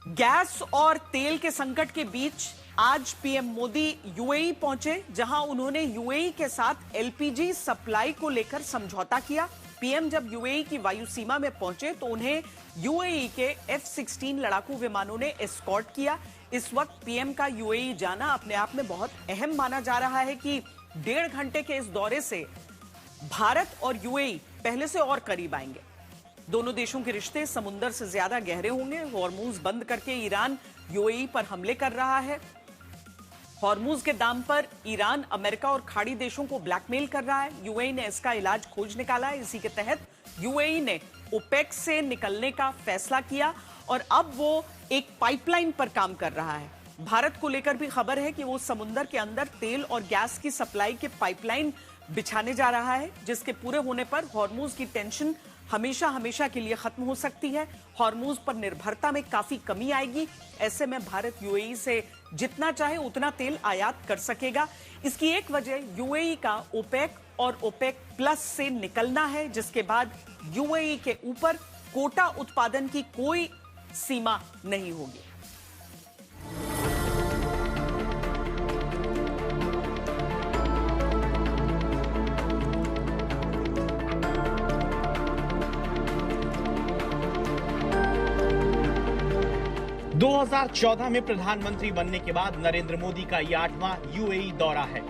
Gas और तेल के संकट के बीच आज पीएम मोदी यूएई पहुंचे, जहां उन्होंने यूएई के साथ एलपीजी सप्लाई को लेकर समझौता किया। पीएम जब यूएई की वायु सीमा में पहुंचे तो उन्हें यूएई के F-16 लड़ाकू विमानों ने एस्कॉर्ट किया। इस वक्त पीएम का यूएई जाना अपने आप में बहुत अहम माना जा रहा है कि 1.5 घंटे के इस दौरे से भारत और यूएई पहले से और करीब आएंगे। दोनों देशों के रिश्ते समुद्र से ज्यादा गहरे होंगे। हॉर्मूज बंद करके ईरान यूएई पर हमले कर रहा है। हॉर्मूज के दाम पर ईरान अमेरिका और खाड़ी देशों को ब्लैकमेल कर रहा है। यूएई ने इसका इलाज खोज निकाला है। इसी के तहत यूएई ने ओपेक से निकलने का फैसला किया और अब वो एक पाइपलाइन पर काम कर रहा है। भारत को लेकर भी खबर है कि वो समुद्र के अंदर तेल और गैस की सप्लाई के पाइपलाइन बिछाने जा रहा है, जिसके पूरे होने पर हॉर्मूज की टेंशन हमेशा हमेशा के लिए खत्म हो सकती है। हॉर्मूज पर निर्भरता में काफी कमी आएगी। ऐसे में भारत यूएई से जितना चाहे उतना तेल आयात कर सकेगा। इसकी एक वजह यूएई का ओपेक और ओपेक प्लस से निकलना है, जिसके बाद यूएई के ऊपर कोटा उत्पादन की कोई सीमा नहीं होगी। दो 2014 में प्रधानमंत्री बनने के बाद नरेंद्र मोदी का ये 8वां यूएई दौरा है।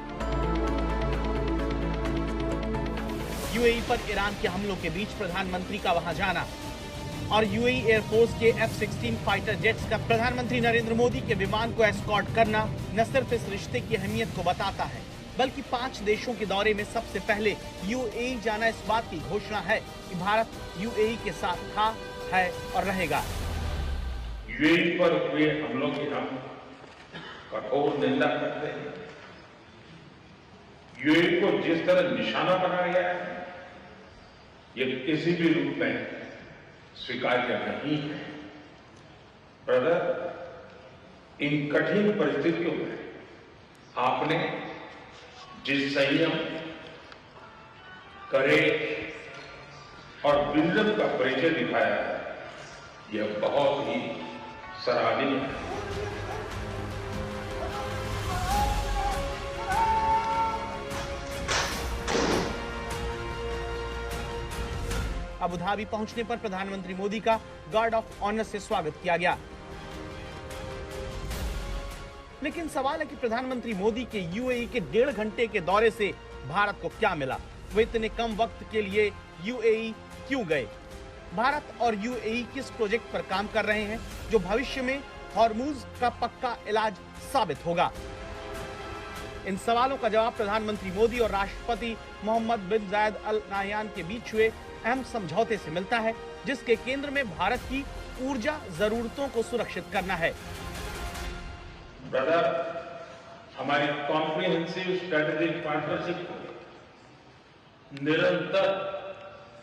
यूएई पर ईरान के हमलों के बीच प्रधानमंत्री का वहां जाना और यूएई एयरफोर्स के F-16 फाइटर जेट्स का प्रधानमंत्री नरेंद्र मोदी के विमान को एस्कॉर्ट करना न सिर्फ इस रिश्ते की अहमियत को बताता है, बल्कि 5 देशों के दौरे में सबसे पहले यूएई जाना इस बात की घोषणा है कि भारत यूएई के साथ था, है और रहेगा। यूएई पर हुए हमलों की हम कठोर निंदा करते हैं। यूएई को जिस तरह निशाना बनाया गया है, यह किसी भी रूप में स्वीकार्य नहीं है। ब्रदर, इन कठिन परिस्थितियों में आपने जिस संयम, करेज और विजडम का परिचय दिखाया है, यह बहुत ही सराहनीय है। अबू धाबी पहुंचने पर प्रधानमंत्री मोदी का गार्ड ऑफ ऑनर से स्वागत किया गया। लेकिन सवाल है कि प्रधानमंत्री मोदी के यूएई के 1.5 घंटे के दौरे से भारत को क्या मिला? वे इतने कम वक्त के लिए यूएई क्यों गए? भारत और यूएई किस प्रोजेक्ट पर काम कर रहे हैं जो भविष्य में हॉर्मूज का पक्का इलाज साबित होगा? इन सवालों का जवाब प्रधानमंत्री मोदी और राष्ट्रपति मोहम्मद बिन जायद अल नाहयान के बीच हुए अहम समझौते से मिलता है, जिसके केंद्र में भारत की ऊर्जा जरूरतों को सुरक्षित करना है। ब्रदर, हमारी कॉम्प्रिहेंसिव स्ट्रेटेजिक पार्टनरशिप को निरंतर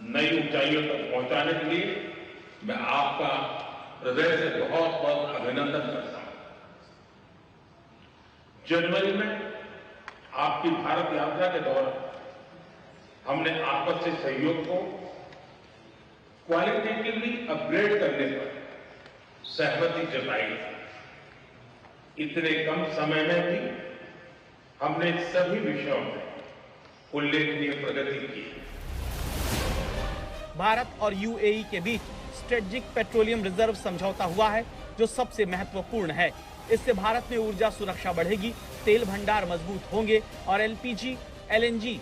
नई ऊंचाइयों तक पहुंचाने के लिए मैं आपका हृदय से बहुत बहुत अभिनंदन करता हूं। जनवरी में आपकी भारत यात्रा के दौरान हमने आपस से सहयोग को क्वालिटेटिवली अपग्रेड करने पर सहमति जताई। इतने कम समय में भी हमने सभी विषयों में उल्लेखनीय प्रगति की। भारत और यूएई के बीच स्ट्रेटेजिक पेट्रोलियम रिजर्व समझौता हुआ है, जो सबसे महत्वपूर्ण है। इससे भारत में ऊर्जा सुरक्षा बढ़ेगी, तेल भंडार मजबूत होंगे और एलपीजी, एलएनजी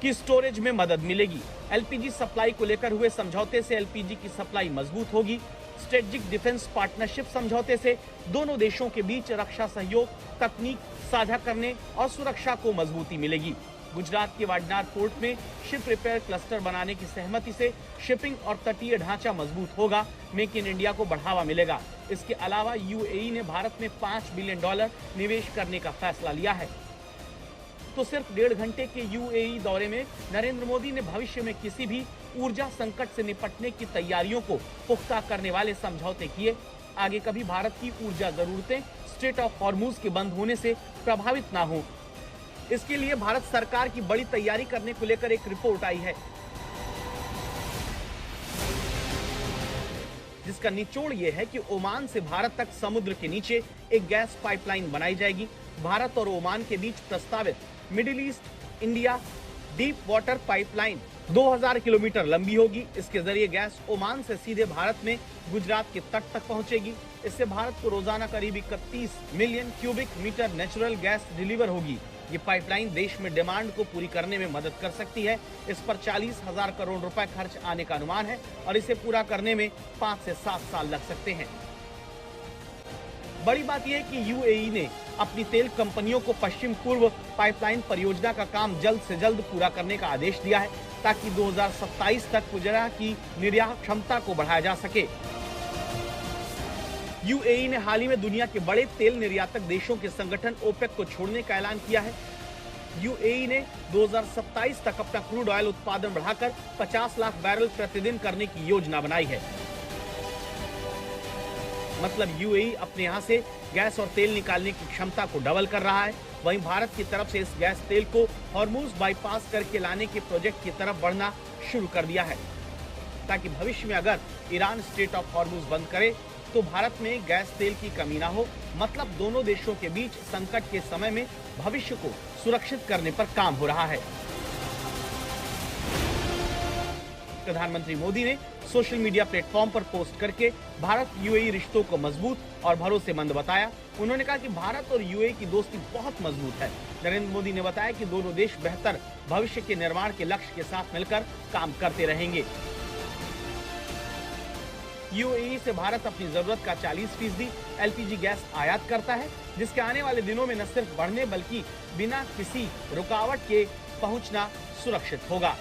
की स्टोरेज में मदद मिलेगी। एलपीजी सप्लाई को लेकर हुए समझौते से एलपीजी की सप्लाई मजबूत होगी। स्ट्रेटेजिक डिफेंस पार्टनरशिप समझौते से दोनों देशों के बीच रक्षा सहयोग, तकनीक साझा करने और सुरक्षा को मजबूती मिलेगी। गुजरात के वाडनार पोर्ट में शिप रिपेयर क्लस्टर बनाने की सहमति से शिपिंग और तटीय ढांचा मजबूत होगा। मेक इन इंडिया को बढ़ावा मिलेगा। इसके अलावा यूएई ने भारत में $5 बिलियन निवेश करने का फैसला लिया है। तो सिर्फ 1.5 घंटे के यूएई दौरे में नरेंद्र मोदी ने भविष्य में किसी भी ऊर्जा संकट से निपटने की तैयारियों को पुख्ता करने वाले समझौते किए। आगे कभी भारत की ऊर्जा जरूरतें स्ट्रेट ऑफ हॉर्मूज के बंद होने से प्रभावित ना हो, इसके लिए भारत सरकार की बड़ी तैयारी करने को लेकर एक रिपोर्ट आई है। जिसका निचोड़ ये है कि ओमान से भारत तक समुद्र के नीचे एक गैस पाइपलाइन बनाई जाएगी। भारत और ओमान के बीच प्रस्तावित middle east India deep water pipeline 2000 kilometre लंबी होगी। इसके जरिए गैस ओमान से सीधे भारत में गुजरात के तट तक पहुंचेगी। इससे भारत को रोजाना करीब 31 million cubic metre natural gas deliver होगी। ये पाइपलाइन देश में डिमांड को पूरी करने में मदद कर सकती है। इस पर 40,000 करोड़ रुपए खर्च आने का अनुमान है और इसे पूरा करने में 5 से 7 साल लग सकते हैं। बड़ी बात यह है कि यूएई ने अपनी तेल कंपनियों को पश्चिम पूर्व पाइपलाइन परियोजना का काम जल्द से जल्द पूरा करने का आदेश दिया है ताकि 2027 तक गुजरात की निर्यात क्षमता को बढ़ाया जा सके। यूएई ने हाल ही में दुनिया के बड़े तेल निर्यातक देशों के संगठन ओपेक को छोड़ने का ऐलान किया है। यूएई ने 2027 तक अपना क्रूड ऑयल उत्पादन बढ़ाकर 50 लाख बैरल प्रतिदिन करने की योजना बनाई है। मतलब यूएई अपने यहां से गैस और तेल निकालने की क्षमता को डबल कर रहा है। वहीं भारत की तरफ से इस गैस तेल को हॉर्मुज बाईपास करके लाने के प्रोजेक्ट की तरफ बढ़ना शुरू कर दिया है ताकि भविष्य में अगर ईरान स्ट्रेट ऑफ हॉर्मुज बंद करे तो भारत में गैस तेल की कमी ना हो। मतलब दोनों देशों के बीच संकट के समय में भविष्य को सुरक्षित करने पर काम हो रहा है। प्रधानमंत्री मोदी ने सोशल मीडिया प्लेटफॉर्म पर पोस्ट करके भारत यूएई रिश्तों को मजबूत और भरोसेमंद बताया। उन्होंने कहा कि भारत और यूएई की दोस्ती बहुत मजबूत है। नरेंद्र मोदी ने बताया कि दोनों देश बेहतर भविष्य के निर्माण के लक्ष्य के साथ मिलकर काम करते रहेंगे। यूएई से भारत अपनी जरूरत का 40% एलपीजी गैस आयात करता है, जिसके आने वाले दिनों में न सिर्फ बढ़ने बल्कि बिना किसी रुकावट के पहुंचना सुरक्षित होगा।